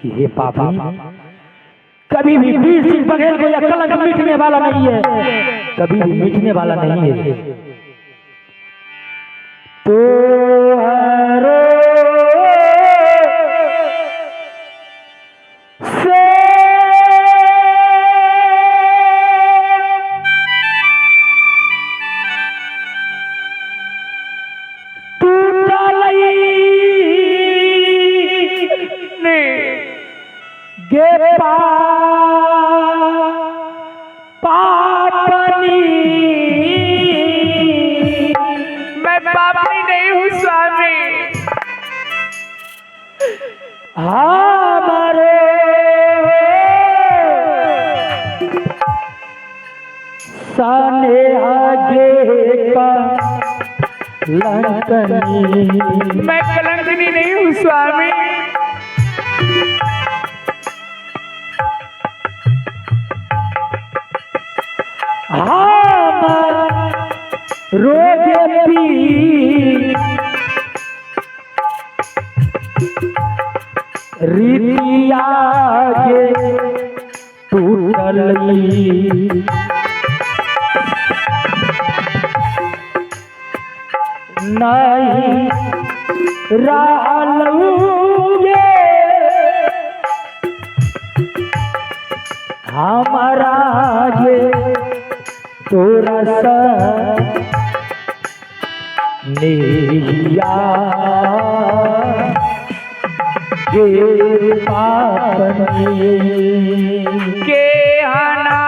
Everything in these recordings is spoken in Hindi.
कि हे पापी, कभी भी वीर सिंह बघेल को यह कलंक मिटने वाला नहीं है, कभी भी मिटने वाला नहीं है। तो मैं पापी नहीं हूँ स्वामी। हमारे साने आगे का लंकनी। मैं कलंकनी नहीं हूँ स्वामी। रोगे पी रीतिया के टूटली, नहीं रहलूगे हमारा ये तोरा सा नेहिया के पापनी के हना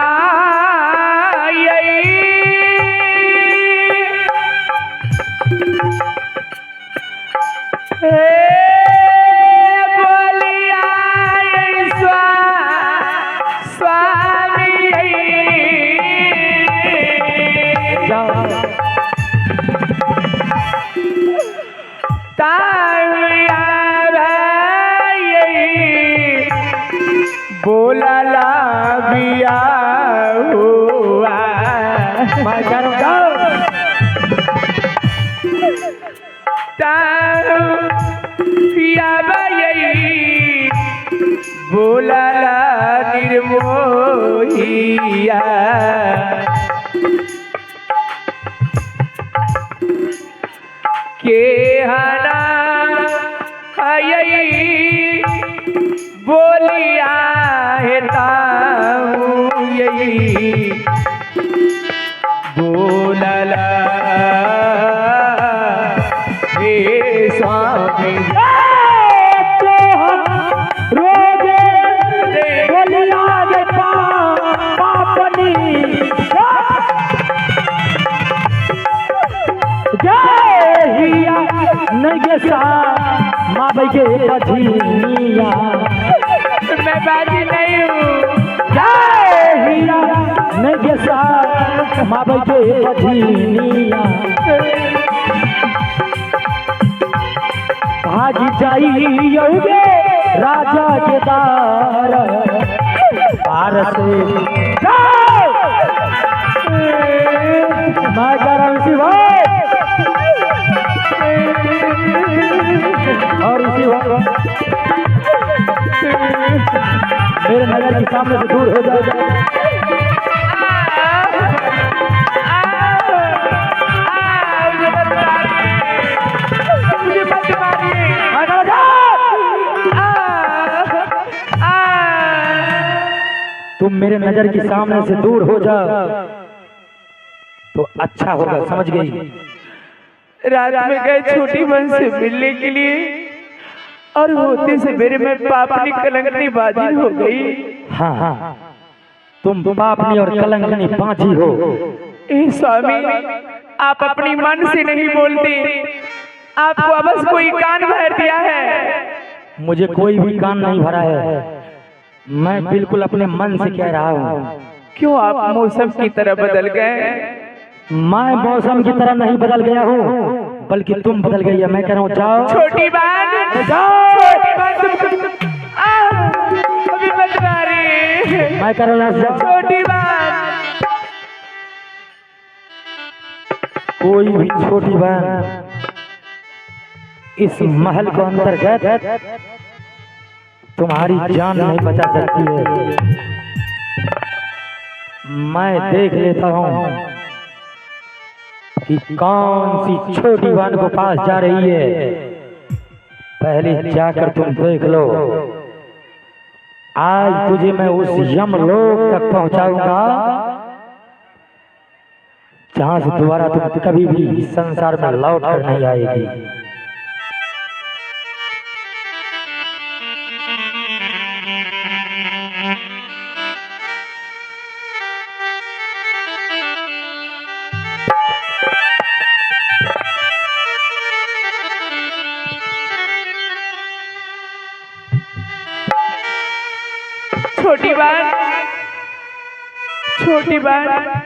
बोला ला बिया हुआ पिया बोला ला निर्मोहिया के हना बोलिया यही बोलला हे स्वामी। रोगे बोलिया पापनी जहिया नहीं सा माँ भाई के बधिनिया। मैं बाजी नहीं हूँ। जहिया नहीं सा माँ भाई के बधिनिया। भाग जाइयोगे राजा के दार पार से मैं करम शिवा और इसी मेरे नगर के सामने से दूर हो जाएगा। तुम मेरे नजर के सामने से दूर हो जाओ तो अच्छा होगा, समझ गई? रात में गए छोटी बहन से मिलने के लिए और होते से मेरे में पापनी कलंकनी बाजी हो गई। हाँ, तुम पापनी और कलंकनी बाजी हो। ए स्वामी, आप अपनी मन से नहीं बोलते, आपको बस कोई कान भर दिया है। मुझे कोई भी कान नहीं भरा है, मैं बिल्कुल अपने मन से कह रहा हूँ। क्यों आप मौसम की तरह बदल गए? मैं मौसम की तरह नहीं बदल गया हूँ, बल्कि तुम बदल गई है। मैं कह रहा हूँ जाओ छोटी बहन, जाओ। छोटी बहन अभी मत मारी। मैं कह रहा हूँ छोटी बहन। कोई भी छोटी बहन इस महल को अंतर्गत तुम्हारी जान नहीं बचा सकती है। मैं देख लेता हूँ कि कौन सी छोटी बहन को पास जा रही है। पहले जाकर तुम देख लो। आज तुझे मैं उस यमलोक तक पहुंचाऊंगा जहां से दोबारा तुम कभी भी इस संसार में लौट कर नहीं आएगी। छोटी बहन, छोटी बहन,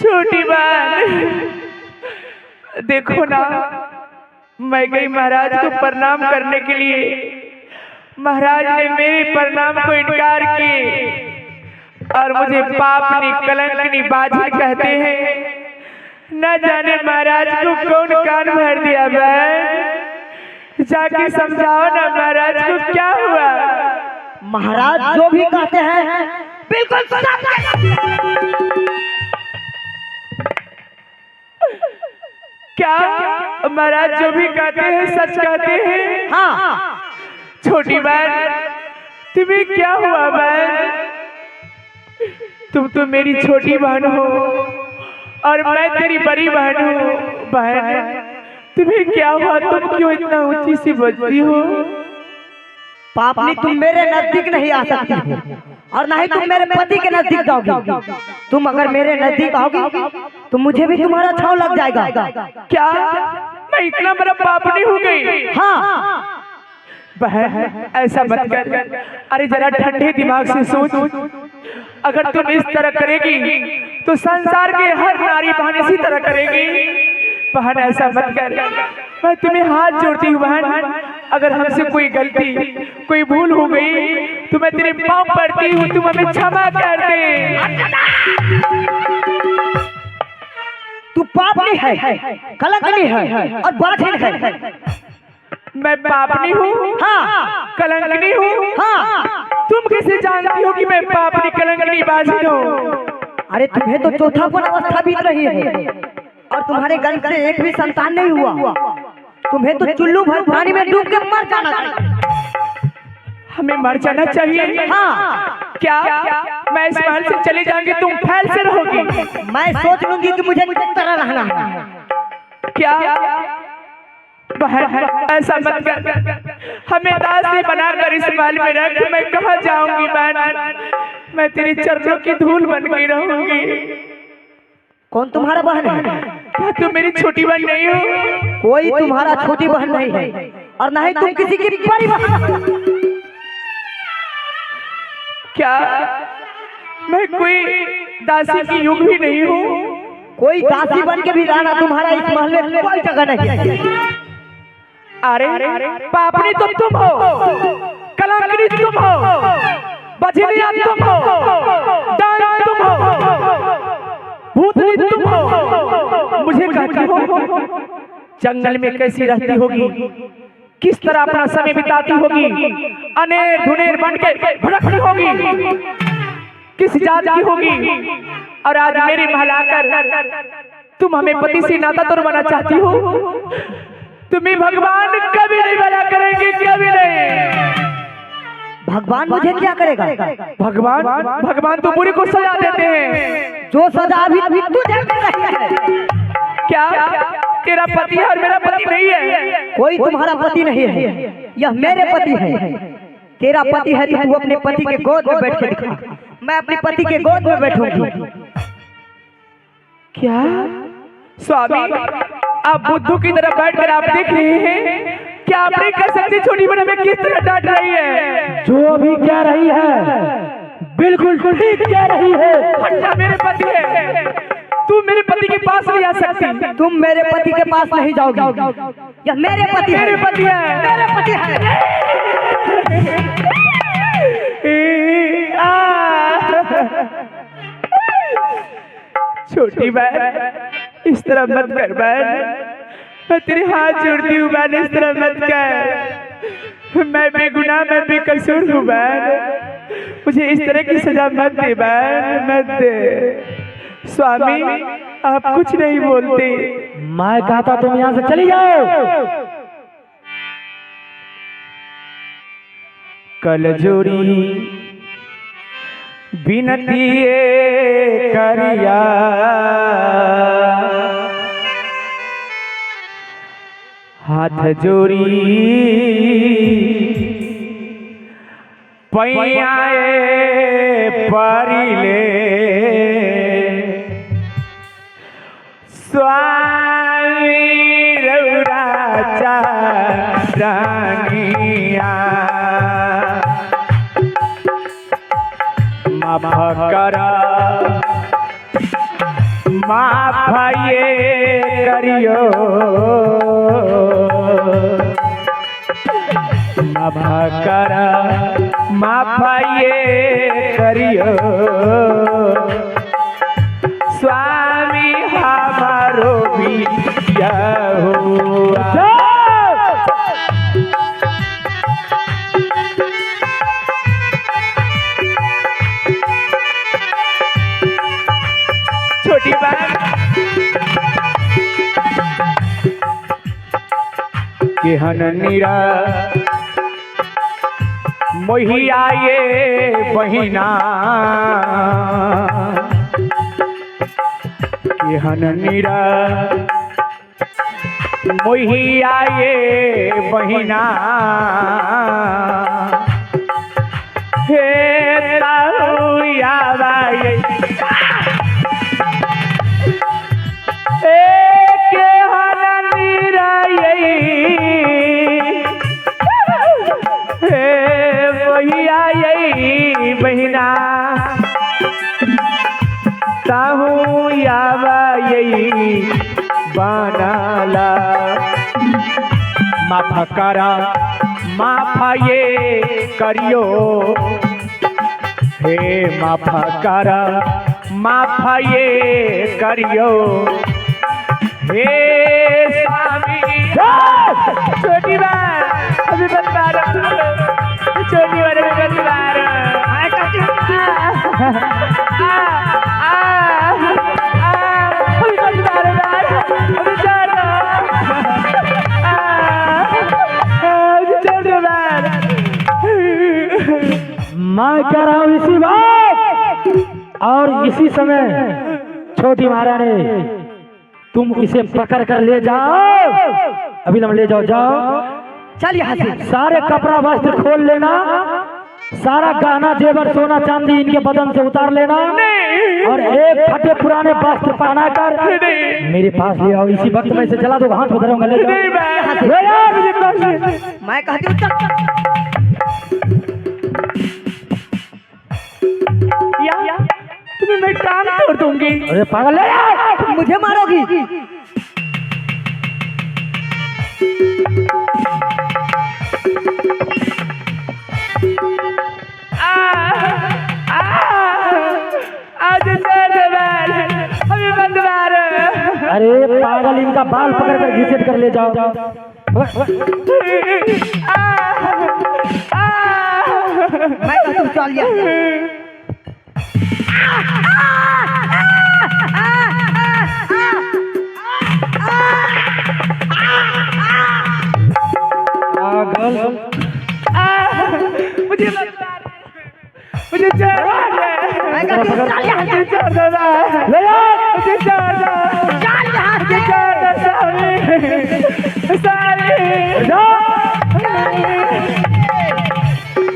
छोटी बहन, देखो ना, मैं गई महाराज को प्रणाम करने के लिए। महाराज ने मेरे प्रणाम को इनकार किए और मुझे पापनी कलंकनी बाजिल कहते हैं। न जाने महाराज को कौन कान भर दिया। बहन जाके समझाओ ना महाराज को क्या हुआ। महाराज जो भी कहते हैं बिल्कुल सच। क्या महाराज जो भी कहते हैं सच कहते हैं? हाँ। छोटी बहन तुम्हें क्या हुआ? बहन तुम तो मेरी छोटी बहन हो और मैं तेरी बड़ी बहन हूँ। बहन तुम्हें क्या हुआ? तुम क्यों इतना ऊंची सी बजती हो? पापनी तुम मेरे नजदीक नहीं आ सकती और ना ही तुम मेरे पति के नजदीक जाओगी। तुम अगर मेरे नजदीक आओगी तो मुझे भी तुम्हारा छाव लग जाएगा। क्या मैं इतना बड़ा पापनी हो गई? हाँ। बहन ऐसा मत कर। अरे जरा ठंडे दिमाग से सोच। अगर तुम इस तरह करेगी तो संसार के हर नारी बहन इसी तरह करेगी। बहन ऐसा मत कर। मैं तुम्हें हाथ जोड़ती हूँ बहन, अगर हमसे कोई गलती कोई भूल हो गई तो मैं तेरे पाँव पड़ती हूँ, तुम हमें क्षमा कर दे। तू पापनी है, कलंकनी है और बाजिल है। मैं पापनी हूँ? हाँ। कलंकनी हूँ? हाँ। तुम कैसे जानती हो कि मैं पापनी कलंकनी बाजिल हूँ? अरे तुम्हें तो चौथापन अवस्था बीत रही है और तुम्हारे गर्भ से एक भी संतान नहीं हुआ। तुम्हें तो चुल्लू भर पानी में डूब के मर जाना चाहिए। हमें मर जाना चाहिए? हाँ। क्या मैं इस महल से चले जाऊंगी तुम फैल से रहोगी? मैं सोच लूंगी कि मुझे किस तरह रहना है। क्या बहन ऐसा मत कर। हमें दासी बनाकर इस महल में रख। मैं कहाँ जाऊंगी बहन? मैं तेरे चरणों की धूल बन के रहूंगी। कौन तुम्हारा बहन है? क्या तुम मेरी छोटी बहन नहीं हो? कोई तुम्हारा छोटी बहन नहीं है और ना ही तुम किसी की बड़ी बहन। क्या मैं कोई दासी की युग भी नहीं हूँ? कोई दासी बन के भी रहना तुम्हारा इस महल में कोई जगह नहीं है। अरे पापनी तो तुम हो, कलंकनी तुम हो, बजरिया तुम हो, डायन तुम हो, भूतनी तुम हो। मुझे कहती हो जंगल में कैसी रहती होगी, किस तरह अपना समय बिताती होगी, अनेर धुनेर बन के भड़कती होगी, किस जात की होगी। और आज मेरे महल आकर तुम हमें पति से नाता तोड़वाना चाहती हो। तुम्हें भगवान कभी नहीं भला करेंगे, कभी नहीं। भगवान मुझे क्या करेगा? भगवान तो बुरी को सजा देते हैं। जो सजा अभी तुझे मिल रही है। क्या तेरा पति है और मेरा पति नहीं है? कोई तुम्हारा पति नहीं है, यह मेरे पति है। तेरा पति है तो तू अपने पति के गोद में बैठ के दिखा। मैं अपने पति के गोद में बैठूंगी। क्या स्वामी आप बुद्धू की तरह बैठकर आप देख रहे हैं? क्या आप नहीं कर सकते? छोटी बहन हमें किस तरह डांट रही है? जो भी कह रही है बिल्कुल ठीक कह रही है। अच्छा मेरे पति है, तू मेरे पति के पास नहीं आ सकती। तुम मेरे पति के पास नहीं जाओगी। यह मेरे पति है। मेरे पति है, मेरे पति है। छोटी बहन इस तरह मत कर बहन, मैं तेरे हाथ जोड़ती हूँ बहन, इस तरह मत कर। मैं बेगुनाह, मैं बेकसूर हूँ बहन, मुझे इस तरह की सजा मत दे बहन, मत दे। स्वामी आप कुछ नहीं बोलते। मैं कहता तुम यहाँ से चली जाओ। कल जोड़ी बिनती करिया, हाथ जोड़ी पैयाए परिले, स्वामी रौरा चारनिया, माफ करा माफ ये करियो, माफ करा माफ ये करियो, स्वामी हमारो बिया हुआ। छोटी बात केहन नीरा मोहिया ये बहिना, केहन नीरा मोहिया ये बहिना, हे ताहुया बाई बहिना, ताहू यावा यही बनाला, माफ करा माफ ये करियो, हे माफ करा माफ ये करियो, हे स्वामी। छोटी बात अभी बता रहा, छोटी बात अभी बता रहा, मैं कह रहा हूँ इसी बात और इसी समय छोटी महारानी तुम इसे पकड़ कर ले जाओ, अभी ले जाओ, जाओ चल यहाँ से। सारे कपड़ा वस्त्र खोल लेना, सारा गहना जेवर सोना चांदी इनके बदन से उतार लेना और एक फटे पुराने वस्त्र पहना कर मेरे पास ले आओ। इसी वक्त मैं इसे जला दूंगा, हाथ उधरूंगा, ले जाओ। मैं कहती हूँ तुम्हें मैं काम तोड़ दूंगी। अरे पागल, ले आओ, मुझे मारोगी। अरे पागल, इनका बाल पकड़ कर घसीट कर ले जाओ। मैं कहती हूँ चल यहाँ। मुझे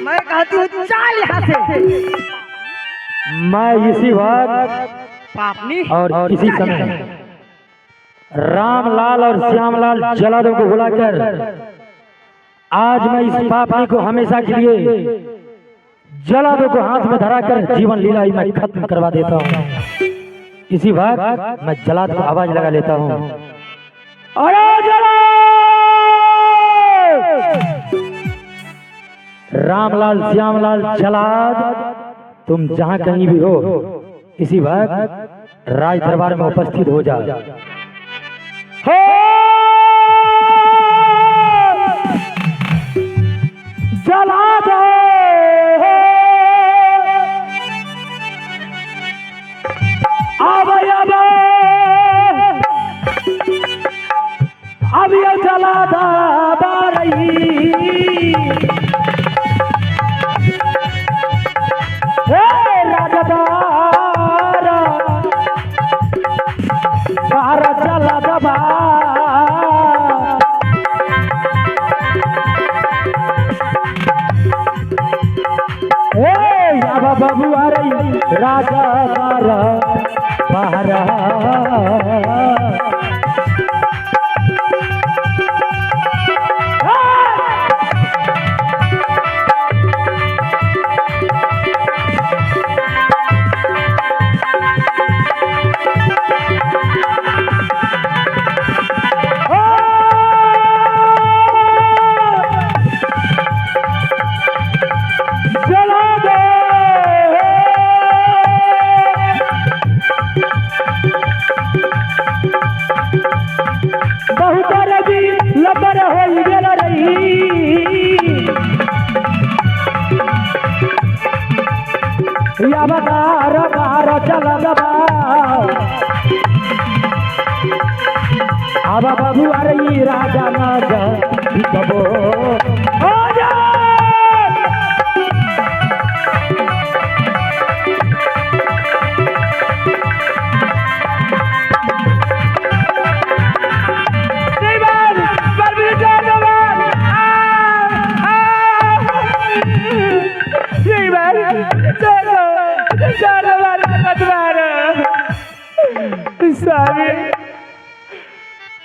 मैं कहती हूँ चल यहाँ से। मैं इसी वक्त पापनी और इसी समय रामलाल और श्यामलाल जलादों को बुलाकर आज मैं इस पापनी को हमेशा के लिए जलादों को हाथ में धरा कर जीवन लीला ही मैं खत्म करवा देता हूँ। इसी वक्त मैं जलाद को आवाज लगा लेता हूँ, अरे जलाद! रामलाल श्यामलाल जलाद, तुम जहां कहीं भी हो इसी वक्त राज दरबार में उपस्थित हो जा। जला दो अब ये जला दा रही राजदारा बारा जला दबा बाबू आ रही राजा बारा बारा बार बार चल दबा अब बाबू आ रही राजा नाज दबो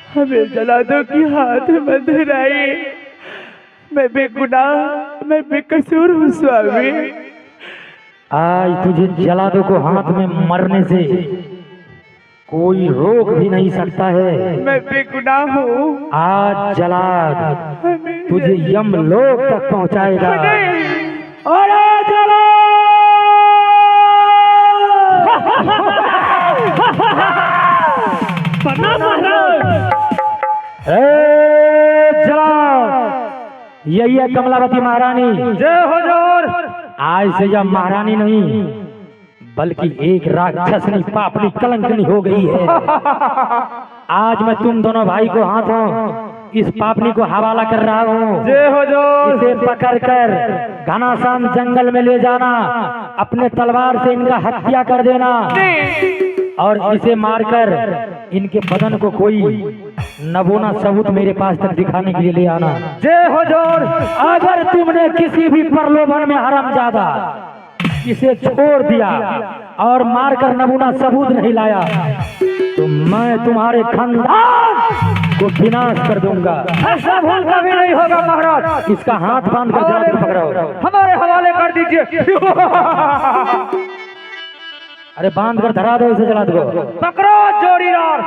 हमें जला दो कि हाथ में धराई। मैं बेगुनाह, मैं बेकसूर हूँ स्वामी। आज तुझे जला दो को हाथ में मरने से कोई रोक भी नहीं सकता है। मैं बेगुनाह हूँ। आज जला तुझे यमलोक तक पहुँचाएगा। और जला यही है कमलावती महारानी। जय हुजूर। आज से यह महारानी नहीं बल्कि एक राक्षसनी पापनी कलंकनी हो गई है। आज मैं तुम दोनों भाई को हाथों इस पापनी को हवाला कर रहा हूँ। जय हुजूर। इसे पकड़कर घनाश्याम जंगल में ले जाना, अपने तलवार से इनका हत्या कर देना और इसे मारकर इनके बदन को कोई नमूना सबूत मेरे पास तक दिखाने के लिए ले आना। जय हुजूर। अगर तुमने किसी भी प्रलोभन में हरामजादा इसे छोड़ दिया और मारकर नमूना सबूत नहीं लाया तो मैं तुम्हारे खानदान को विनाश कर दूंगा। ऐसा भूल कभी नहीं होगा महाराज। इसका हाथ बांध कर जाकर पकड़ो। हमारे हवाले कर दीजिए। अरे बांध कर धरा दो, इसे जला दो। पकड़ो जोड़ीदार।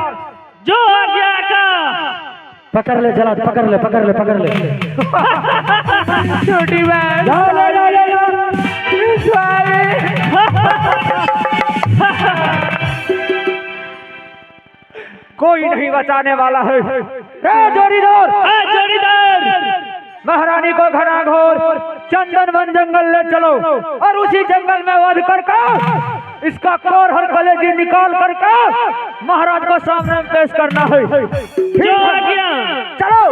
जो आज्ञा का। पकड़ ले, जला पकड़ ले, पकड़ ले, पकड़ ले। छोटी बहन। कोई नहीं बचाने वाला है। जोड़ीदार, जोड़ीदार, महारानी को घना घोर चंदन वन जंगल ले चलो और उसी जंगल में वध करके इसका कोर हर कलेजी निकाल करके महाराज को सामने पेश करना है। जो आज्ञा। चलो।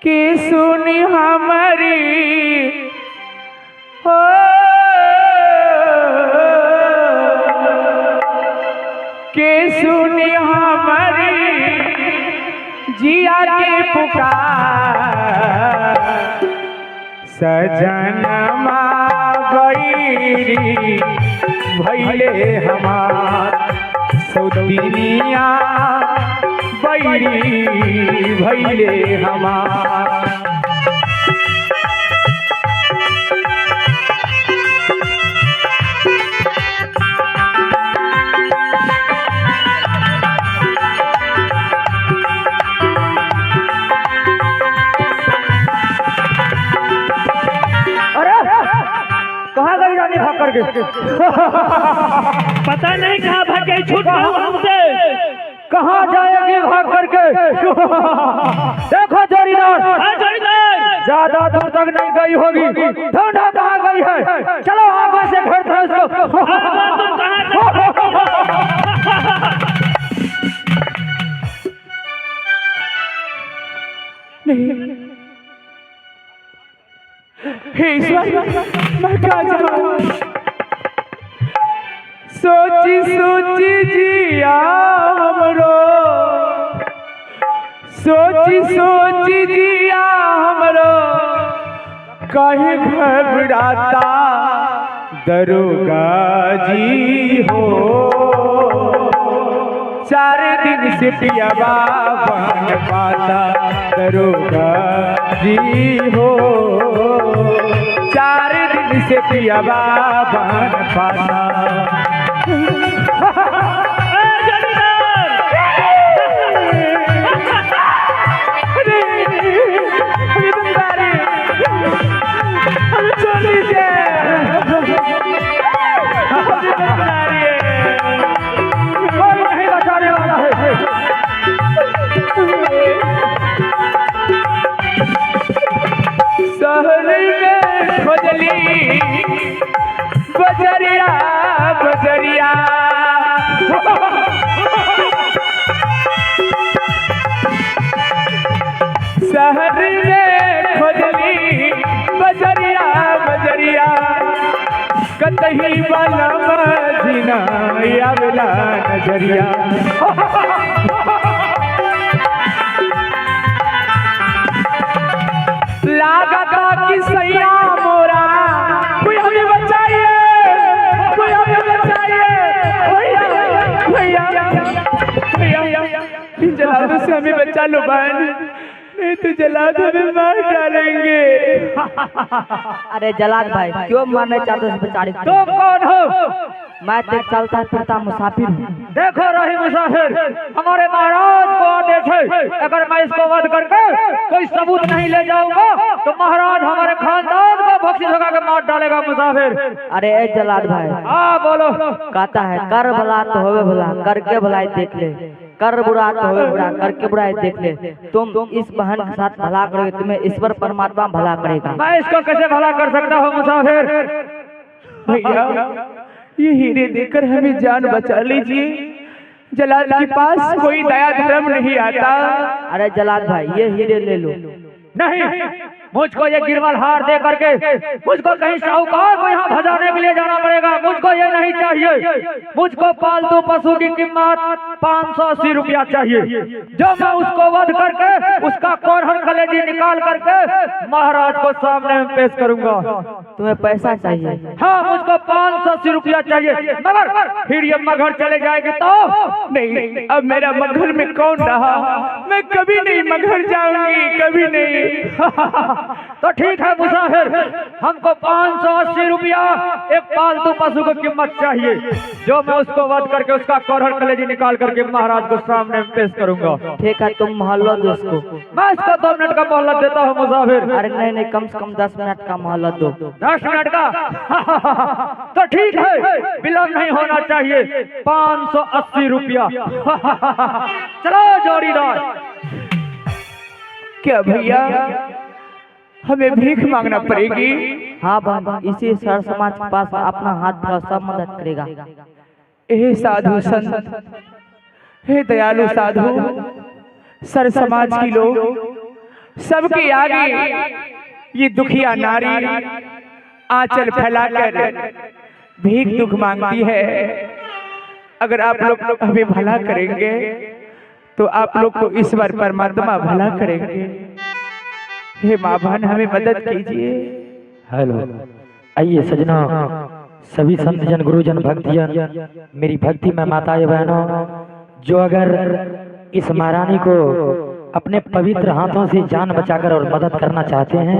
कि सुनी हमारी हो के सुनी हमारी जिया के पुकार सजनमा बैरी भैले हमार सौतिनिया बैरी भैले हमार। कहाँ गई रानी भाग करके? पता नहीं कहाँ भाग गई, छूट गई हमसे। कहाँ जाएगी भाग करके? देखो जोड़ीदार, ज्यादा दूर तक नहीं गई होगी, ढूंढो कहाँ गई है। चलो आगे से घेरते हैं उसको। हे ईश्वर, मैं क्या जाऊं? सोची सोची जिया हमरो, सोची सोची जिया हमरो, कहीं घबराता दरोगा जी हो। 4 दिन से पियावा बन पाता दरोगा जी हो। 4 दिन से पियावा बन पाता। शहर में खोजली बजरिया बजरिया, शहर में खोजली बजरिया बजरिया, कतही वाला मदीना आवेला नजरिया। लागता कि सैया मोरा, कोई हमें बचाइए, कोई हमें बचाइए, भैया भैया भैया, जलादों से हमें बचा लो बहन, नहीं तो जलाद हमें मार डालेंगे। अरे जलाद भाई क्यों मारना चाहते हो इस बेचारे को? तुम कौन हो? मैं तो चलता फिरता मुसाफिर हूँ। देखो रही मुसाफिर, हमारे महाराज को आदेश है, अगर मैं इसको वध करके कोई सबूत नहीं ले जाऊंगा तो महाराज हमारे खानदान को भक्ति लगा के मार डालेगा। मुसाफिर अरे ए जलाद भाई, हाँ बोलो। कहता है कर भला तो होवे भला, करके भलाई देख ले, कर बुरा तो होवे बुरा, करके बुराई देख ले। तुम इस बहन के साथ भला करोगे, तुम्हें ईश्वर परमात्मा भला करेगा। मैं इसको कैसे भला कर सकता हूँ मुसाफिर? भैया ये हीरे देकर हमें जान बचा लीजिए, जलाद के पास कोई दया धर्म नहीं आता। अरे जलाद भाई ये हीरे ले लो। नहीं, मुझको ये गिरवल हार दे करके मुझको कहीं साहूकार को यहाँ भजाने के लिए जाना पड़ेगा। मुझको ये नहीं चाहिए। मुझको पालतू पशु की कीमत 580 रुपया चाहिए, जो मैं उसको वध करके उसका कोरहन कलेजी निकाल करके महाराज को सामने में पेश करूंगा। तुम्हें पैसा चाहिए? हाँ, मुझको 580 रुपया चाहिए, मगर फिर ये मगहर चले जाएगी तो नहीं। अब मेरा मगहर में कौन रहा? मैं कभी नहीं मगहर जाऊंगी, कभी नहीं। तो ठीक है मुसाफिर, हमको 580 रुपया एक पालतू पशु की कीमत चाहिए, जो मैं उसको वध करके उसका कोरहन कलेजी निकाल करके महाराज को सामने में पेश करूंगा। ठीक है, तुम मोहल्ला दो उसको। मैं इसको 2 मिनट का मोहलत देता हूँ मुसाफिर। अरे नहीं, कम से कम 10 मिनट का मोहलत दो। 10 मिनट का? तो ठीक है, विलम्ब नहीं होना चाहिए। 580 रुपया। चलो जोड़ीदार। क्या भैया हमें भीख मांगना पड़ेगी? हाँ बहन, इसी सर समाज के पास अपना हाथ बढ़ाओ, सब मदद करेगा। हे साधु संत, हे दयालु साधु, सर समाज की लोग सबके आगे ये दुखिया नारी आंचल फैलाकर भीख दुख मांगती है। अगर आप लोग हमें भला करेंगे तो आप लोग को ईश्वर परमात्मा भला करेंगे। हे माँ बहन हमें मदद कीजिए। हेलो, आइए सजना, सभी संत जन, गुरुजन, भक्तजन, मेरी भक्ति में माताएं बहनों, जो अगर इस महारानी को अपने पवित्र हाथों से जान बचाकर और मदद करना चाहते हैं,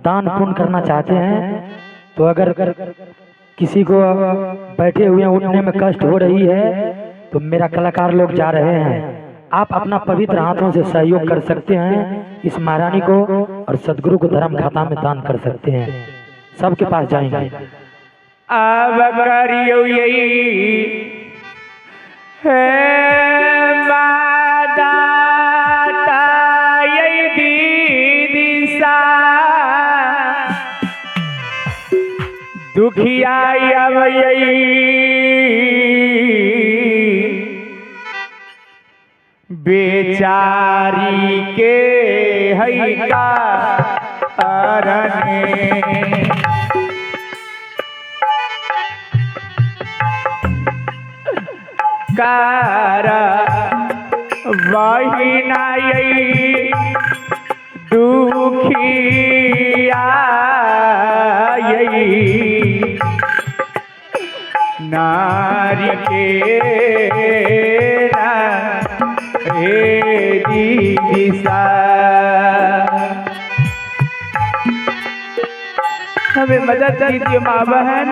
दान पुण्य करना चाहते हैं, तो अगर किसी को बैठे हुए उठने में कष्ट हो रही है तो मेरा कलाकार लोग जा रहे हैं, आप अपना पवित्र हाथों से सहयोग कर सकते हैं इस महारानी को, और सदगुरु को धर्म खाता में दान कर सकते हैं। सबके पास जाएंगे। अब करियो यही है मादाता यही दिशा दुखिया अब बेचारी के है का अरने कारा वहीना दुखिया नारी के दिशा हमें मदद कीजिए माँ बहन।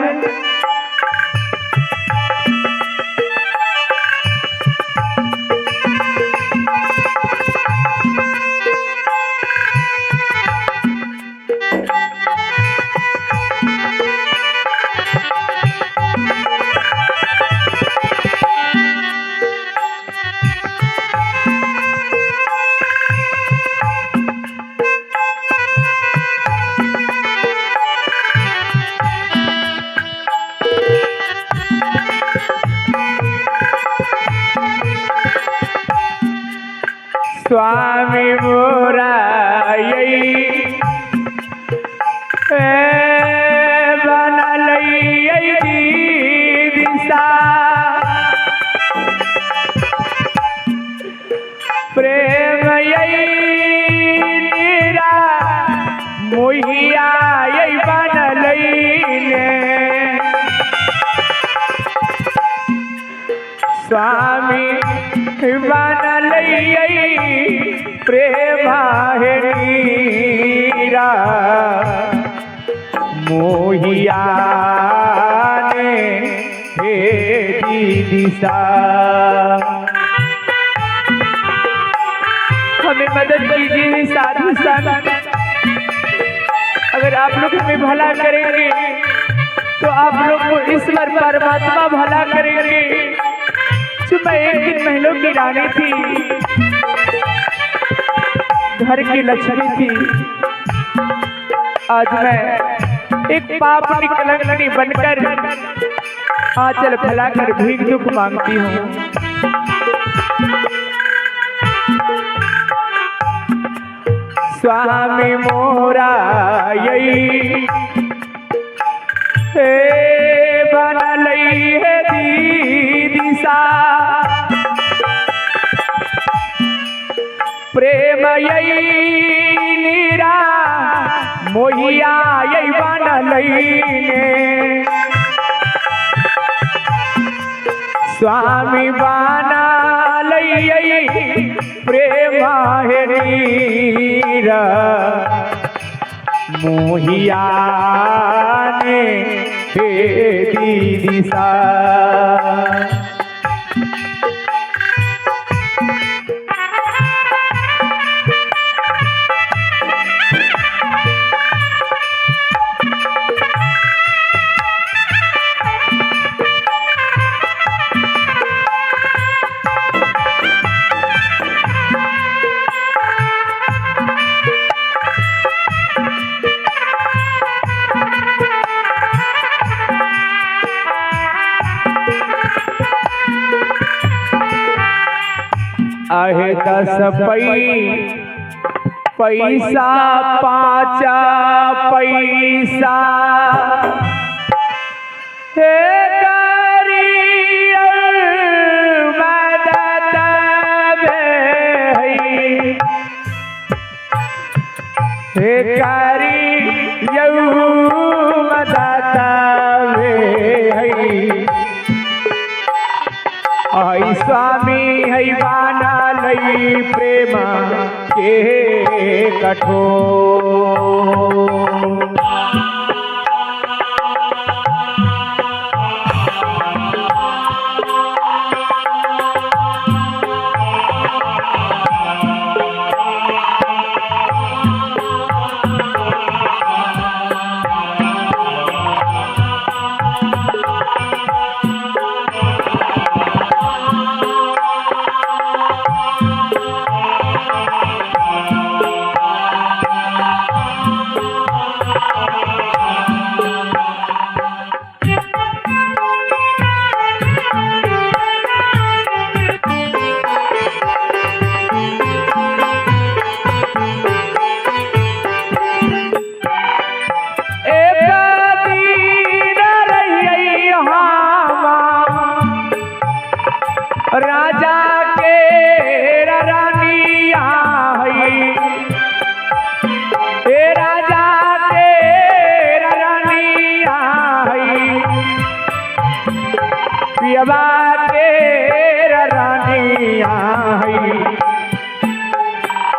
स्वामी मोरा बनल दिशा प्रेम नीरा मोहिया बनल स्वामी बनल प्रेमा है नीरा मोहिया ने हे दिशा हमें मदद कीजिए साधु संत। अगर आप लोग हमें भला करेंगे तो आप लोग को ईश्वर परमात्मा भला करेंगे। जो मैं एक दिन महलों की रानी थी, घर की लक्ष्मी थी, आज मैं एक पापनी कलंकनी बनकर आंचल फैलाकर भीख दुख मांगती हूँ। स्वामी मोरा बनल है दिशा प्रेम नीरा मोहिया बनल स्वामी बनल प्रेम है नीरा मोहिया ने हे दिशा आहे 10 पैसा 5 पैसा हे करियो मदद हे करियो मदद आई स्वामी है बनल प्रेम के कठोर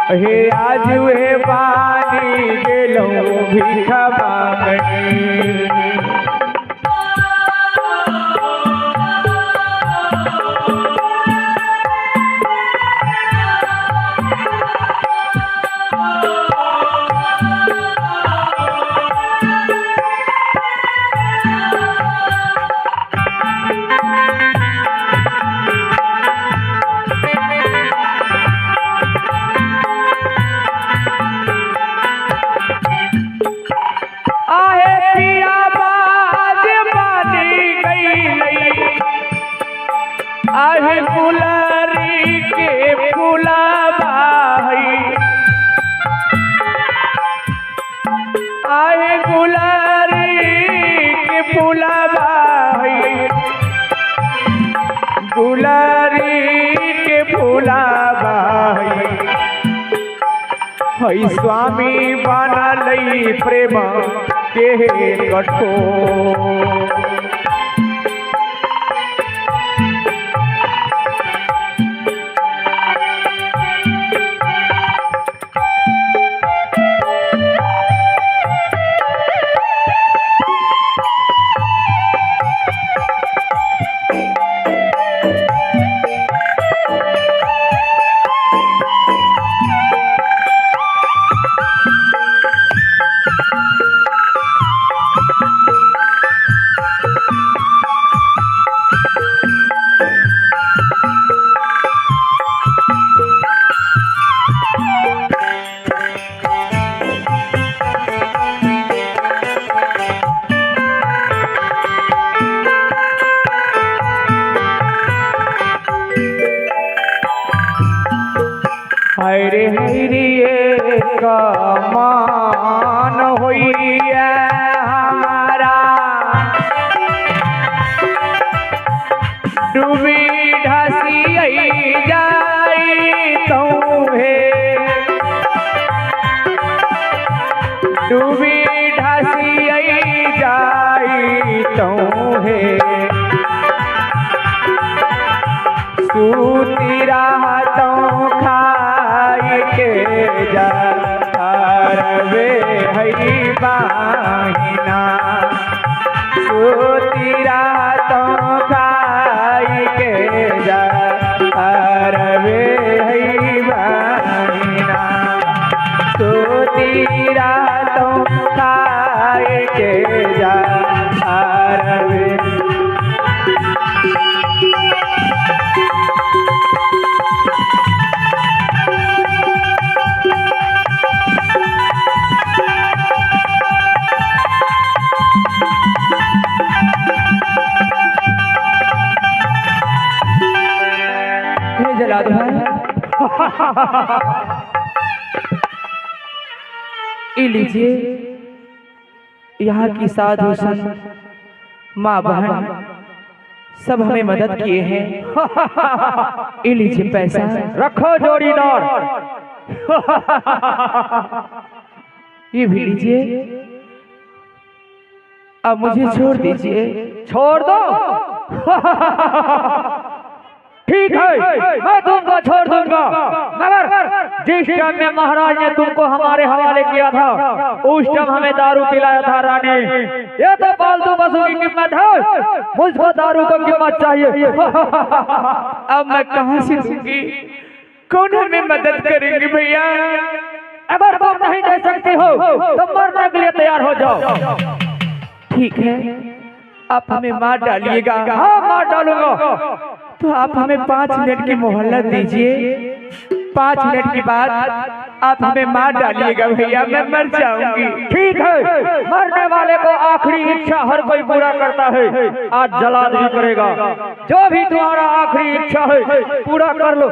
हे आज हे पानी गेलो भीख मांगनी। आहे गुलारी के फूलाबाई, आहे गुलारी के फूलाबाई, गुलारी के फूलाबाई। हई स्वामी बनलई प्रेम के कठोर। हरे हरिये कमान होइए हमारा, डूबी ढसी जाई तो है, डूबी ढसी जाई तो है। सूती रातों खाई के जा रवे हई बाहिना, सूती रातों खाई के जा रवे हई बाहिना, सूती रातों खाई के जा रवे। जलाद ये लीजिए, यहाँ की साधु संत माँ बहन सब हमें मदद किए हैं। ये लीजिए पैसा, रखो जोड़ीदार। ये भी लीजिए। अब मुझे छोड़ दीजिए। छोड़ दो। ठीक है, मैं तुमको छोड़ दूंगा, मगर जिस टाइम में महाराज ने तुमको हमारे हवाले किया था उस टाइम हमें दारू पिलाया था रानी। ये तो फालतू वसूल की कीमत है, मुझको दारू की कीमत चाहिए। अब मैं कहाँ से दूंगी? कौन हमें मदद करेंगे भैया? अगर तुम नहीं दे सकती हो तो मरने के लिए तैयार हो जाओ। ठीक है, आप हमें मार डालिएगा। हाँ, मार डालूंगा। तो आप हमें 5 मिनट की मोहलत दीजिए। 5 मिनट के बाद आप हमें मार डालिएगा भैया, मैं मर जाऊंगी। ठीक है, मरने वाले को आखिरी इच्छा हर कोई पूरा करता है। आज जलाद भी करेगा। जो भी तुम्हारा आखिरी इच्छा है पूरा कर लो।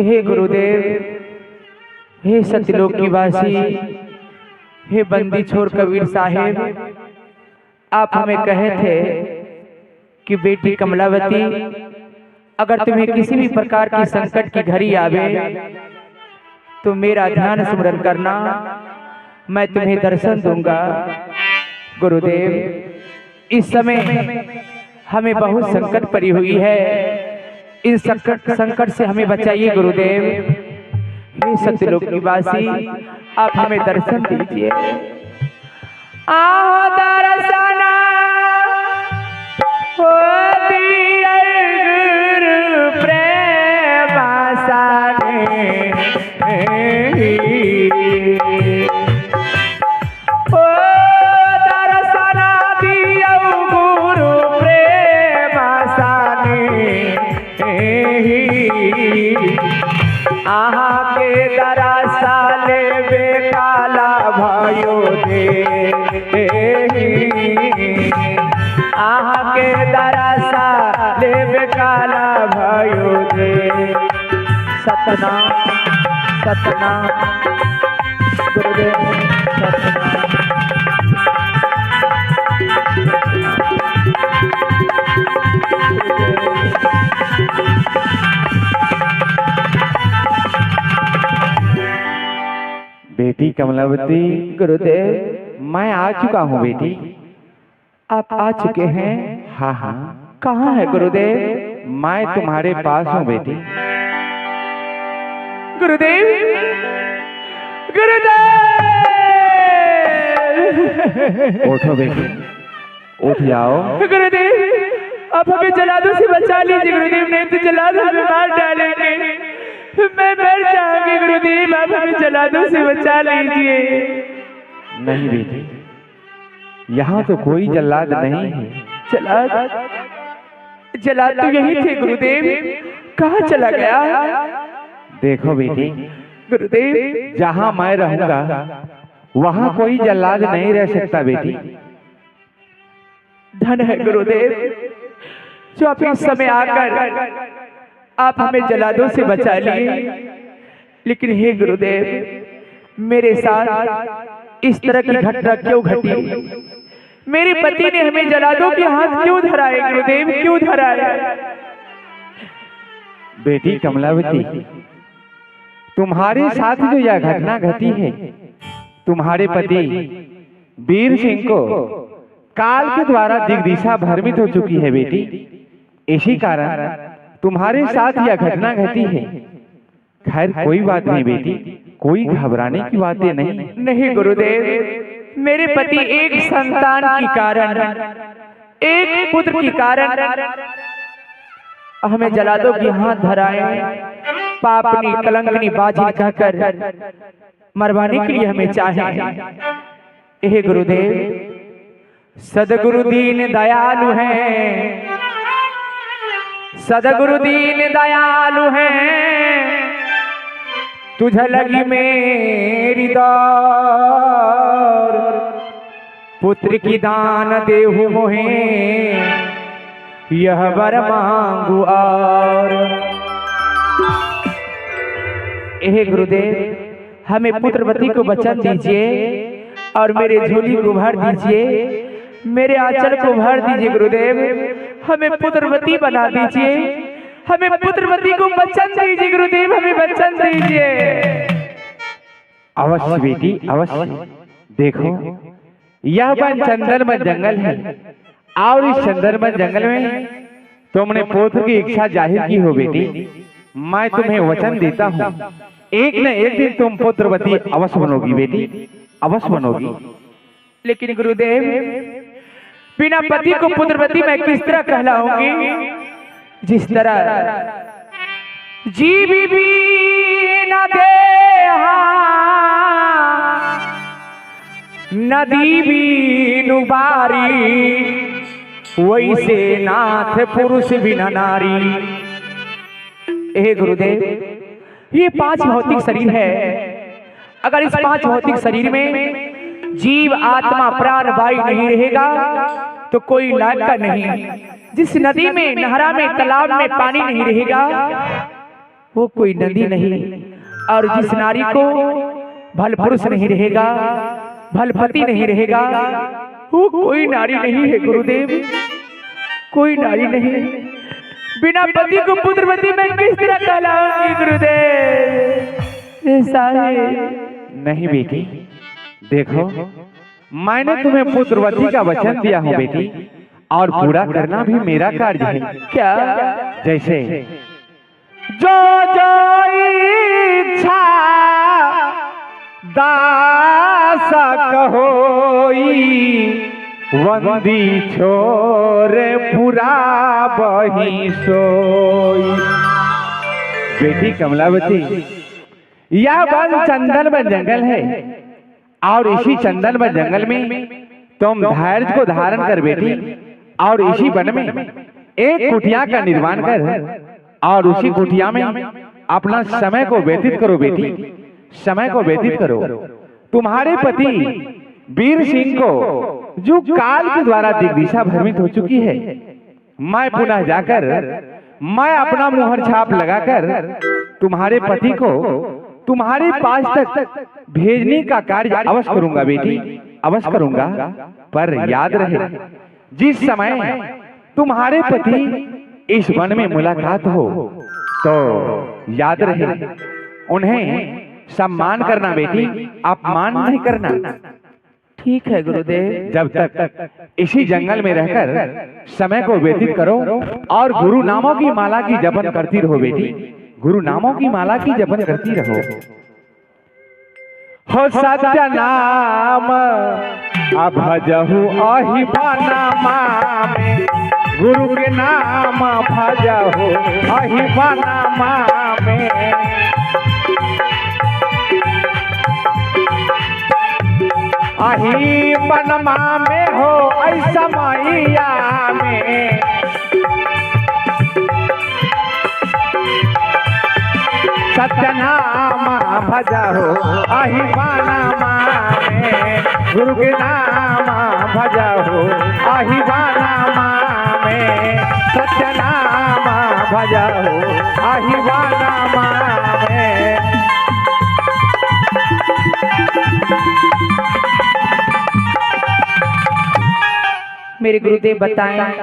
हे गुरुदेव, हे सत्यलोक की वासी, हे बंदी छोड़ कबीर साहेब, आप हमें कहे थे कि बेटी कमलावती, अगर तुम्हें किसी भी प्रकार की संकट की घड़ी आवे तो मेरा ध्यान स्मरण करना, मैं तुम्हें दर्शन दूंगा। गुरुदेव, इस समय हमें बहुत संकट पड़ी हुई है, इन संकट से हमें बचाइए गुरुदेव। हे सत्यलोक निवासी, आप हमें दर्शन दीजिए। आओ दर्शना होती गुरु प्रेम साने, ओ दर्शना दियो गुरु प्रेम साने, आहा के दरसा लेबे काला भयो दे, आहा के दरसा लेबे काला भयो दे। सतनाम सतनाम गुरुदेव सतनाम। बेटी कमलावती, गुरुदेव मैं आ चुका हूँ बेटी। आप आ चुके हैं? हाँ हाँ, कहाँ है गुरुदेव? मैं तुम्हारे पास हूँ बेटी। गुरुदेव गुरुदेव उठो बेटी, उठ जाओ। गुरुदेव आप हमें जलादू से बचा लीजिए गुरुदेव, नहीं तो जलादू हमें मार डालेंगे, मैं मर जाऊंगी गुरुदेव, आप हमें जलादू से बचा लीजिए। नहीं बेटी, यहाँ तो कोई जल्लाद नहीं है। जलाद तो यही थे गुरुदेव, कहाँ चला गया? देखो बेटी, गुरुदेव जहाँ मैं रहूंगा वहाँ कोई जल्लाद नहीं रह सकता बेटी। धन है गुरुदेव जो आप इस समय आकर आप हमें जलादों से बचा लिए, लेकिन हे गुरुदेव मेरे साथ इस तरह की घटना क्यों घटी? मेरे पति ने हमें जलादों के हाथ क्यों धराए गुरुदेव, क्यों धराए? बेटी कमलावती, तुम्हारे साथ जो यह घटना घटी है, तुम्हारे पति वीर सिंह को काल के द्वारा दिग्दिशा भ्रमित हो चुकी है बेटी। इसी कारण तुम्हारे साथ यह घटना घटी है। खैर कोई बात नहीं बेटी, कोई घबराने की बातें नहीं। नहीं गुरुदेव, मेरे पति एक संतान के कारण, एक पुत्र के कारण हमें जलादों के हाथ धराए, पापनी कलंकनी बाजी कहकर मरवाने के लिए हमें चाहे। हे गुरुदेव सदगुरु दीन दयालु हैं, सदगुरु दीन दयालु हैं, तुझ लगी मेरी दौर, पुत्र की दान देहु मोहे, यह वर मांगू और। हे गुरुदेव हमें पुत्रवती को वचन दीजिए और मेरे झोली को भर दीजिए, मेरे आंचल को भर दीजिए गुरुदेव, हमें पुत्रवती बना दीजिए, हमें पुत्रवती को वचन दीजिए गुरुदेव, हमें वचन दीजिए। अवश्य बेटी अवश्य। देखो यह वन चंदनवन जंगल है और इस चंदनवन जंगल में तुमने पुत्र की इच्छा जाहिर की हो बेटी। मैं तुम्हें वचन देता हूँ, एक न एक दिन तुम पुत्रवती अवश्य बनोगी बेटी, अवश्य बनोगी। लेकिन गुरुदेव बिना पति को पुत्रवती मैं किस तरह कहलाऊंगी? जिस तरह जीवी भी न देहा नदी भी नुबारी, वैसे नाथ पुरुष बिना नारी। हे गुरुदेव ये 5 भौतिक शरीर है, अगर इस 5 भौतिक शरीर में जीव आत्मा प्राण वायु नहीं रहेगा तो कोई लायक का नहीं। जिस नदी में, नहरा में, तालाब में पानी नहीं रहेगा वो कोई नदी नहीं, और जिस नारी को भल पुरुष नहीं रहेगा, भल पति नहीं रहेगा, वो कोई नारी नहीं है गुरुदेव, कोई नारी नहीं। बिना पति को पुत्रवती मैं किस तरह कहलाऊंगी गुरुदेव? ऐसा है नहीं बेटी, देखो मैंने तुम्हें पुत्रवती का वचन दिया हूँ बेटी, और पूरा करना भी मेरा कार्य है। क्या? जैसे जो जो इच्छा दास कहोई, वंदी छोरे पूरा बही सोई। बेटी कमलावती, यह वन चंदन वन जंगल है और इसी चंदन वन जंगल में तुम धैर्य को धारण कर बेटी, और इसी वन में एक कुटिया का निर्माण कर और उसी कुटिया में अपना समय को व्यतीत करो बेटी, समय को व्यतीत करो। तुम्हारे पति वीर सिंह को जो काल के द्वारा दिग्दिशा भ्रमित हो चुकी है, मैं पुनः जाकर मैं अपना मुहर छाप लगाकर तुम्हारे पति को तुम्हारे पास तक भेजने का कार्य अवश्य करूंगा बेटी, अवश्य करूंगा। पर याद रहे, जिस समय तुम्हारे पति इस वन में मुलाकात हो तो याद रहे उन्हें सम्मान करना बेटी, अपमान नहीं करना। ठीक है गुरुदेव। जब तक इसी जंगल में रहकर समय को व्यतीत करो और गुरु नामों की माला की जपन करती रहो बेटी, गुरु नामों की माला की जपन करती रहो। हो सत्य नाम अभजहु अहिबाना में, गुरु के नाम भजहु अहिबाना में। अही बनमा में हो ऐसा मैया में, सत्यनाम भजहो अहि बानामा में, गुरु के नाम भजहो अहि बानामा में, सत्यनाम भजहो अहि बानामा में। मेरे गुरुदेव बताएं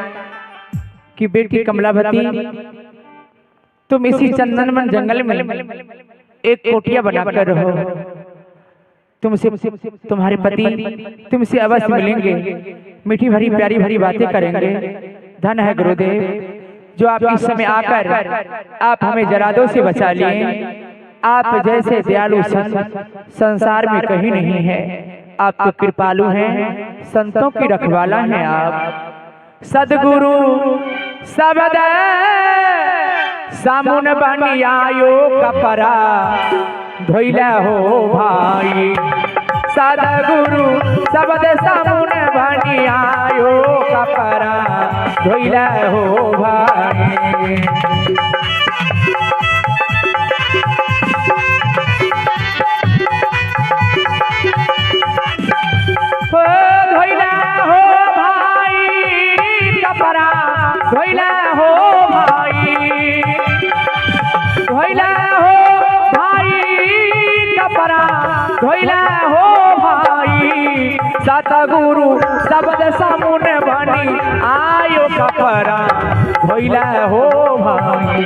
कि बेटी कमलावती, तुम इसी चंदनवन जंगल में एक कोठिया बनाकर रहो। तुमसे तुम्हारे पति तुमसे अवश्य मिलेंगे, मीठी भरी प्यारी भरी बातें करेंगे। धन है गुरुदेव जो आप इस समय आकर आप हमें जरादों से बचा लिए। आप जैसे दयालु संसार में कहीं नहीं है। आप तो कृपालु हैं, संतों की रखवाला हैं आप। सदगुरु सबद सामुन बनी आयो कपरा धोइला हो भाई। सदगुरु सबद सामुन बनी आयो कपरा धोइला हो भाई। धोइला हो भाई कपरा धोइला हो भाई। धोइला हो भाई कपरा धोइला हो भाई। सतगुरु शब्द सामुन बनी आयो कपरा धोइला हो भाई।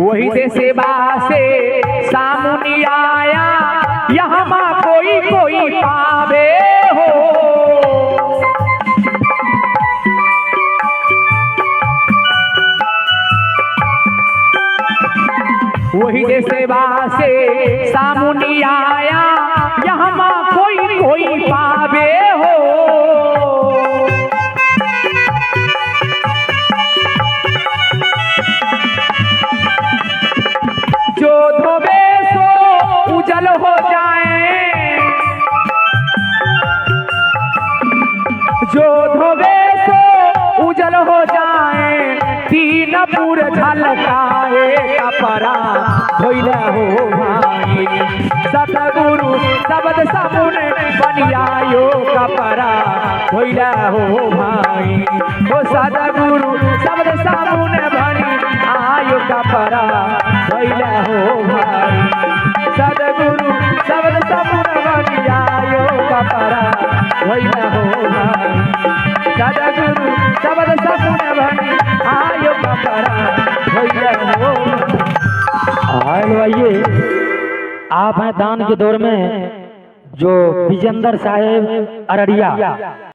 वही से सेवा से सामुनी आया, यहाँ माँ कोई कोई पावे हो। वही से सेवा से सामुनी आया, यहाँ माँ कोई कोई पावे हो। जो धोबे सो उजल हो जाए, जो धोबे सो उजल हो जाए। तीन पूर झलकाए कपरा धोइला हो भाई। सतगुरु शब्द सामुन बनी आयो कपरा धोइला हो भाई। ओ सतगुरु शब्द सामुन बनी आयो कपरा धोइला हो भाई। सतगुरु शब्द सामुन बनी आयो कपरा धोइला हो भाई। सतगुरु शब्द सामुन बनी आयो कपरा धोइला कहिए आप हैं दान के दौर में जो विजेंद्र साहेब अररिया